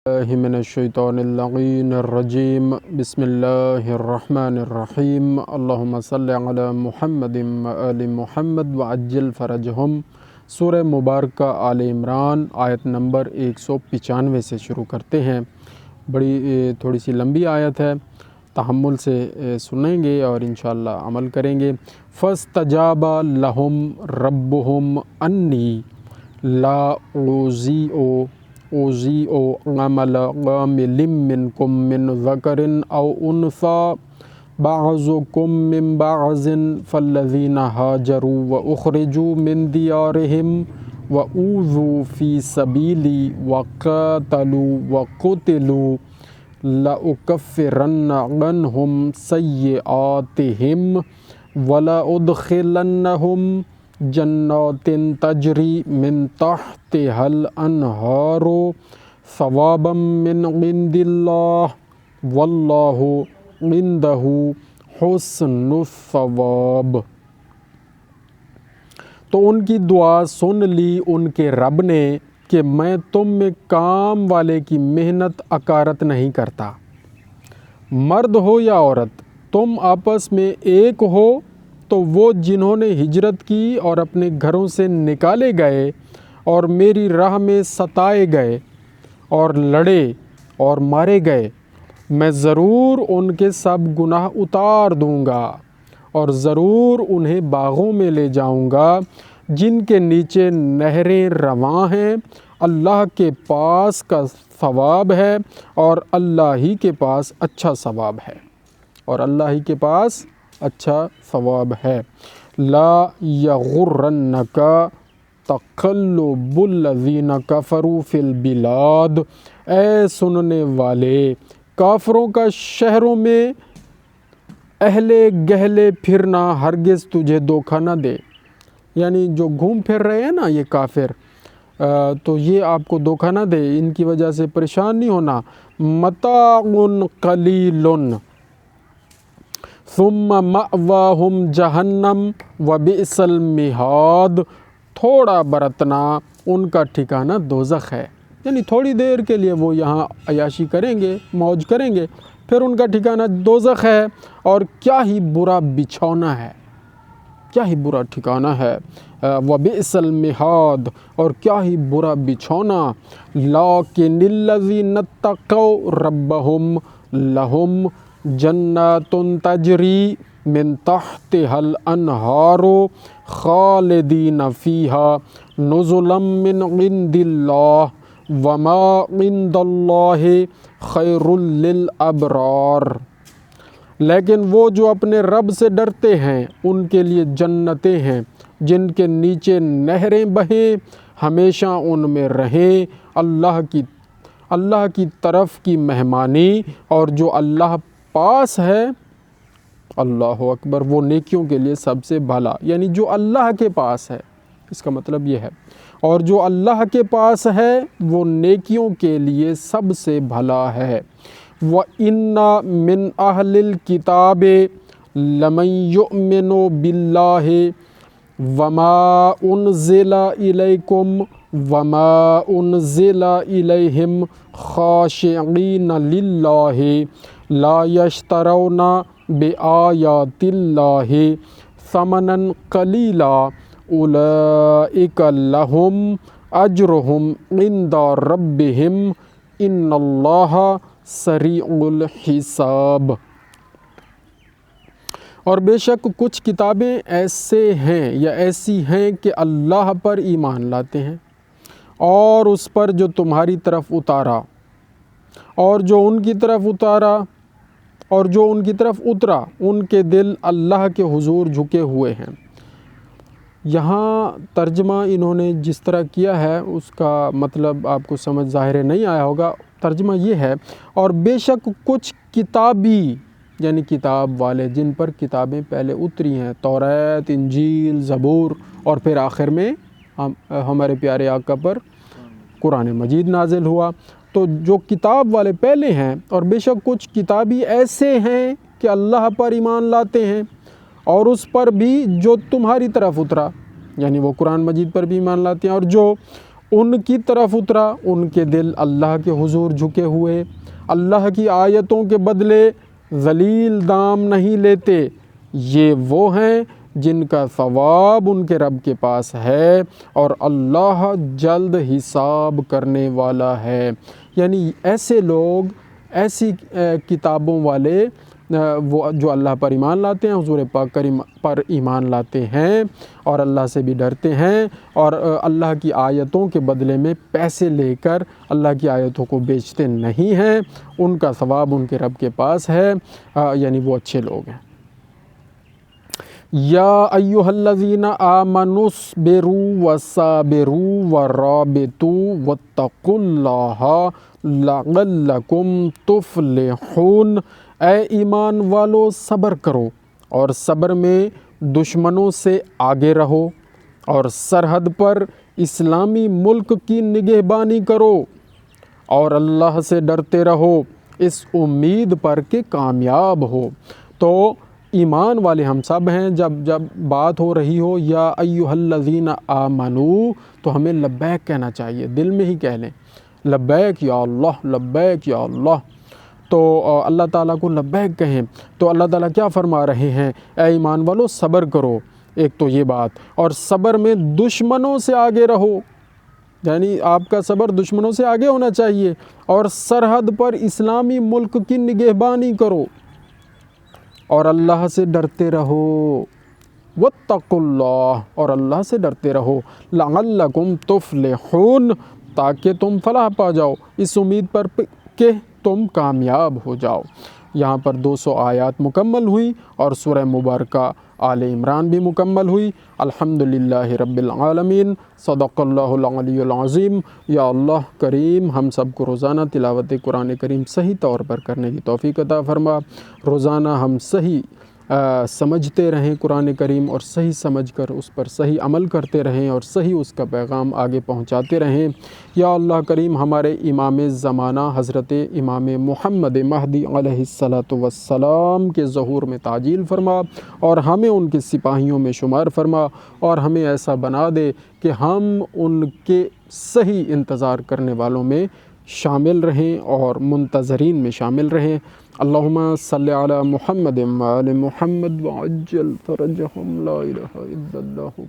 من الشیطان اللعین الرجیم بسم اللہ الرحمن الرحیم اللہم صلی علی محمد وآل محمد وعجل فرجہم۔ سورہ مبارکہ آل عمران آیت نمبر 195 سے شروع کرتے ہیں۔ بڑی تھوڑی سی لمبی آیت ہے، تحمل سے سنیں گے اور انشاءاللہ عمل کریں گے۔ فَاسْتَجَابَ لَهُمْ رَبُّهُمْ أَنِّي لَا أُضِيعُ عَمَلَ عَامِلٍ مِّنكُم مِّن ذَكَرٍ أَوْ أُنثَىٰ بَعْضُكُم مِّن بَعْضٍ فَالَّذِينَ هَاجَرُوا وَأُخْرِجُوا مِن دِيَارِهِمْ وَأُوذُوا فِي سَبِيلِي وَقَاتَلُوا وَقُتِلُوا لَأُكَفِّرَنَّ عَنْهُمْ سَيِّئَاتِهِمْ وَلَأُدْخِلَنَّهُمْ جنات تجری من تحتها الانہار ثوابا من عند اللہ واللہ عندہ حسن الثواب۔ تو ان کی دعا سن لی ان کے رب نے کہ میں تم میں کام والے کی محنت اکارت نہیں کرتا، مرد ہو یا عورت، تم آپس میں ایک ہو تو وہ جنہوں نے ہجرت کی اور اپنے گھروں سے نکالے گئے اور میری راہ میں ستائے گئے اور لڑے اور مارے گئے، میں ضرور ان کے سب گناہ اتار دوں گا اور ضرور انہیں باغوں میں لے جاؤں گا جن کے نیچے نہریں رواں ہیں۔ اللہ کے پاس کا ثواب ہے اور اللہ ہی کے پاس اچھا ثواب ہے، اور اللہ ہی کے پاس اچھا ثواب ہے۔ لا یغرنک تقلب الذین کفروا فی البلاد، اے سننے والے، کافروں کا شہروں میں اہلے گہلے پھرنا ہرگز تجھے دھوکہ نہ دے، یعنی جو گھوم پھر رہے ہیں نا یہ کافر، تو یہ آپ کو دھوکہ نہ دے، ان کی وجہ سے پریشان نہیں ہونا۔ متاع قلیل ثم مأواہم جہنم وبئس المہاد، تھوڑا برتنا ان کا ٹھکانہ دوزخ ہے، یعنی تھوڑی دیر کے لیے وہ یہاں عیاشی کریں گے، موج کریں گے، پھر ان کا ٹھکانہ دوزخ ہے، اور کیا ہی برا بچھونا ہے، کیا ہی برا ٹھکانہ ہے۔ وبئس المہاد، اور کیا ہی برا بچھونا۔ لیکن الذین اتقوا ربہم لہم جنات تجری من تحتها الانہار خالدین فیہا نزلا من عند اللہ وما عند اللہ خیر للابرار۔ لیکن وہ جو اپنے رب سے ڈرتے ہیں ان کے لیے جنتیں ہیں جن کے نیچے نہریں بہیں، ہمیشہ ان میں رہیں۔ اللہ کی طرف کی مہمانی اور جو اللہ پاس ہے، اللہ اکبر، وہ نیکیوں کے لیے سب سے بھلا، یعنی جو اللہ کے پاس ہے، اس کا مطلب یہ ہے، اور جو اللہ کے پاس ہے وہ نیکیوں کے لیے سب سے بھلا ہے۔ وَإِنَّ مِنْ أَهْلِ الْكِتَابِ لَمَنْ يُؤْمِنُ بِاللَّهِ وَمَا أُنزِلَ إِلَيْكُمْ وَمَا أُنزِلَ إِلَيْهِمْ خَاشِعِينَ لِلَّهِ لا يشترون بآیات اللہ ثمنا قلیلا اولئک لہم اجرہم عند ربہم ان اللہ سریع الحساب۔ اور بے شک کچھ کتابیں ایسے ہیں یا ایسی ہیں کہ اللہ پر ایمان لاتے ہیں اور اس پر جو تمہاری طرف اتارا اور جو ان کی طرف اترا ان کے دل اللہ کے حضور جھکے ہوئے ہیں۔ یہاں ترجمہ انہوں نے جس طرح کیا ہے اس کا مطلب آپ کو سمجھ ظاہر نہیں آیا ہوگا۔ ترجمہ یہ ہے، اور بے شک کچھ کتابی، یعنی کتاب والے جن پر کتابیں پہلے اتری ہیں، توریت، انجیل، زبور، اور پھر آخر میں ہمارے پیارے آقا پر قرآن مجید نازل ہوا، تو جو کتاب والے پہلے ہیں، اور بے شک کچھ کتابی ایسے ہیں کہ اللہ پر ایمان لاتے ہیں اور اس پر بھی جو تمہاری طرف اترا، یعنی وہ قرآن مجید پر بھی ایمان لاتے ہیں، اور جو ان کی طرف اترا، ان کے دل اللہ کے حضور جھکے ہوئے، اللہ کی آیتوں کے بدلے ذلیل دام نہیں لیتے۔ یہ وہ ہیں جن کا ثواب ان کے رب کے پاس ہے اور اللہ جلد حساب کرنے والا ہے۔ یعنی ایسے لوگ، ایسی کتابوں والے وہ جو اللہ پر ایمان لاتے ہیں، حضور پاک پر ایمان لاتے ہیں اور اللہ سے بھی ڈرتے ہیں اور اللہ کی آیتوں کے بدلے میں پیسے لے کر اللہ کی آیتوں کو بیچتے نہیں ہیں، ان کا ثواب ان کے رب کے پاس ہے، یعنی وہ اچھے لوگ ہیں۔ یا ایھا الذین آمنوا اصبروا وصابروا ورابطوا واتقوا اللہ لعلکم تفلحون۔ اے ایمان والو، صبر کرو اور صبر میں دشمنوں سے آگے رہو اور سرحد پر اسلامی ملک کی نگہبانی کرو اور اللہ سے ڈرتے رہو اس امید پر کہ کامیاب ہو۔ تو ایمان والے ہم سب ہیں، جب بات ہو رہی ہو یا ایھا الذین آمنو تو ہمیں لبیک کہنا چاہیے، دل میں ہی کہہ لیں لبیک یا اللہ، لبیک یا اللہ۔ تو اللہ تعالیٰ کو لبیک کہیں تو اللہ تعالیٰ کیا فرما رہے ہیں؟ اے ایمان والو صبر کرو، ایک تو یہ بات، اور صبر میں دشمنوں سے آگے رہو، یعنی آپ کا صبر دشمنوں سے آگے ہونا چاہیے، اور سرحد پر اسلامی ملک کی نگہبانی کرو اور اللہ سے ڈرتے رہو، واتقوا اللہ، اور اللہ سے ڈرتے رہو، لعلکم تفلحون، تاکہ تم فلاح پا جاؤ، اس امید پر کہ تم کامیاب ہو جاؤ۔ یہاں پر 200 آیات مکمل ہوئی اور سورہ مبارکہ آل عمران بھی مکمل ہوئی۔ الحمدللہ رب العالمین، صدق اللہ العلی العظیم۔ یا اللہ کریم ہم سب کو روزانہ تلاوت قرآن کریم صحیح طور پر کرنے کی توفیق عطا فرما، روزانہ ہم صحیح سمجھتے رہیں قرآن کریم اور صحیح سمجھ کر اس پر صحیح عمل کرتے رہیں اور صحیح اس کا پیغام آگے پہنچاتے رہیں۔ یا اللہ کریم ہمارے امام زمانہ حضرت امام محمد مہدی علیہ السلام کے ظہور میں تعجیل فرما اور ہمیں ان کے سپاہیوں میں شمار فرما، اور ہمیں ایسا بنا دے کہ ہم ان کے صحیح انتظار کرنے والوں میں شامل رہیں اور منتظرین میں شامل رہیں۔ اللہم صلی علی محمد وآل محمد وعجل فرجہم، لا الہ الا اللہ۔